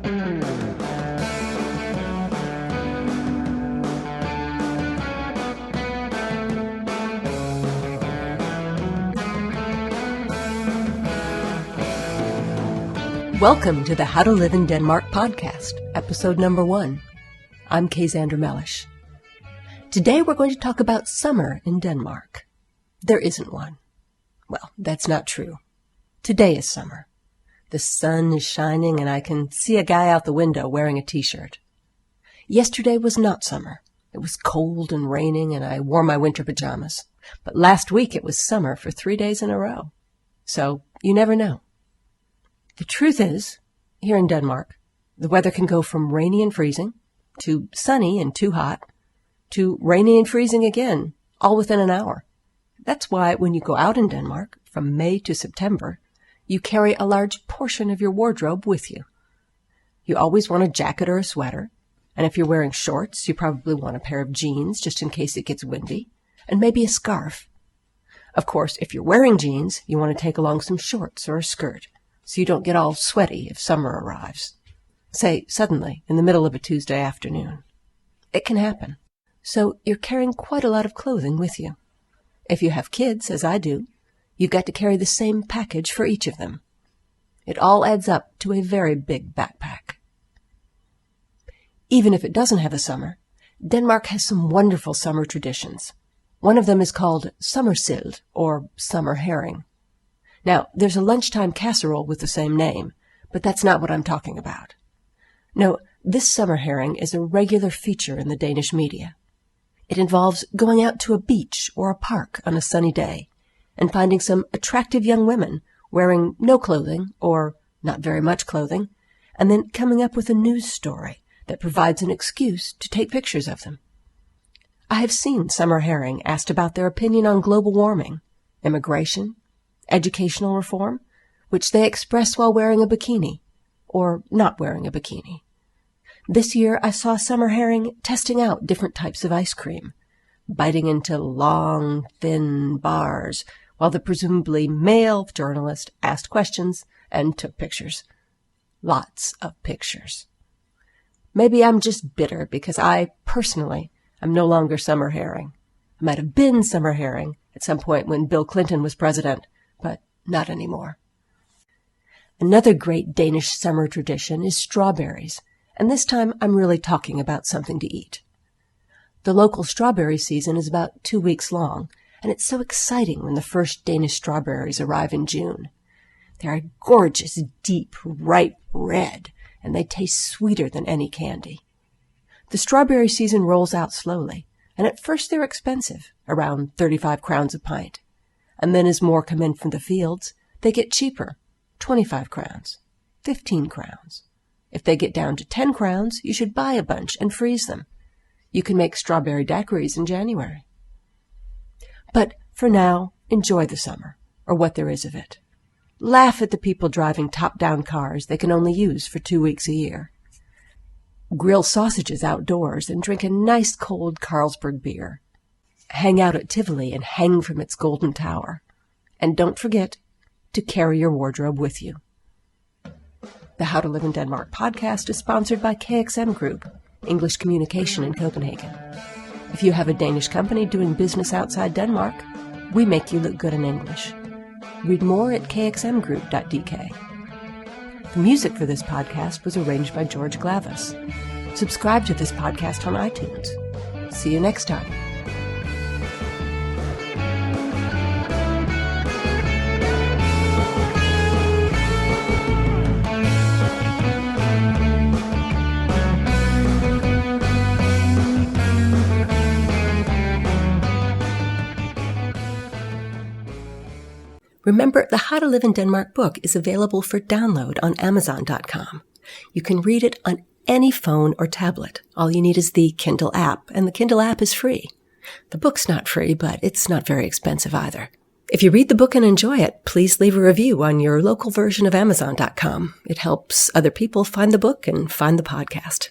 Welcome to the How to Live in Denmark podcast, episode number 1. I'm Kaysander Mellish. Today we're going to talk about summer in Denmark. There isn't one. Well, that's not true. Today is summer. The sun is shining and I can see a guy out the window wearing a t-shirt. Yesterday was not summer. It was cold and raining and I wore my winter pajamas. But last week it was summer for 3 days in a row. So you never know. The truth is, here in Denmark, the weather can go from rainy and freezing to sunny and too hot to rainy and freezing again, all within an hour. That's why when you go out in Denmark from May to September, you carry a large portion of your wardrobe with you. You always want a jacket or a sweater, and if you're wearing shorts, you probably want a pair of jeans just in case it gets windy, and maybe a scarf. Of course, if you're wearing jeans, you want to take along some shorts or a skirt, so you don't get all sweaty if summer arrives. Say, suddenly, in the middle of a Tuesday afternoon. It can happen. So you're carrying quite a lot of clothing with you. If you have kids, as I do, you've got to carry the same package for each of them. It all adds up to a very big backpack. Even if it doesn't have a summer, Denmark has some wonderful summer traditions. One of them is called sommersild, or summer herring. Now, there's a lunchtime casserole with the same name, but that's not what I'm talking about. No, this summer herring is a regular feature in the Danish media. It involves going out to a beach or a park on a sunny day and finding some attractive young women wearing no clothing or not very much clothing, and then coming up with a news story that provides an excuse to take pictures of them. I have seen summer herring asked about their opinion on global warming, immigration, educational reform, which they express while wearing a bikini, or not wearing a bikini. This year I saw summer herring testing out different types of ice cream, biting into long, thin bars, while the presumably male journalist asked questions and took pictures. Lots of pictures. Maybe I'm just bitter because I, personally, am no longer summer herring. I might have been summer herring at some point when Bill Clinton was president, but not anymore. Another great Danish summer tradition is strawberries, and this time I'm really talking about something to eat. The local strawberry season is about 2 weeks long, and it's so exciting when the first Danish strawberries arrive in June. They are gorgeous, deep, ripe red, and they taste sweeter than any candy. The strawberry season rolls out slowly, and at first they're expensive, around 35 crowns a pint. And then as more come in from the fields, they get cheaper, 25 crowns, 15 crowns. If they get down to 10 crowns, you should buy a bunch and freeze them. You can make strawberry daiquiris in January. But for now, enjoy the summer, or what there is of it. Laugh at the people driving top-down cars they can only use for 2 weeks a year. Grill sausages outdoors and drink a nice cold Carlsberg beer. Hang out at Tivoli and hang from its golden tower. And don't forget to carry your wardrobe with you. The How to Live in Denmark podcast is sponsored by KXM Group, English Communication in Copenhagen. If you have a Danish company doing business outside Denmark, we make you look good in English. Read more at kxmgroup.dk. The music for this podcast was arranged by George Glavis. Subscribe to this podcast on iTunes. See you next time. Remember, the How to Live in Denmark book is available for download on Amazon.com. You can read it on any phone or tablet. All you need is the Kindle app, and the Kindle app is free. The book's not free, but it's not very expensive either. If you read the book and enjoy it, please leave a review on your local version of Amazon.com. It helps other people find the book and find the podcast.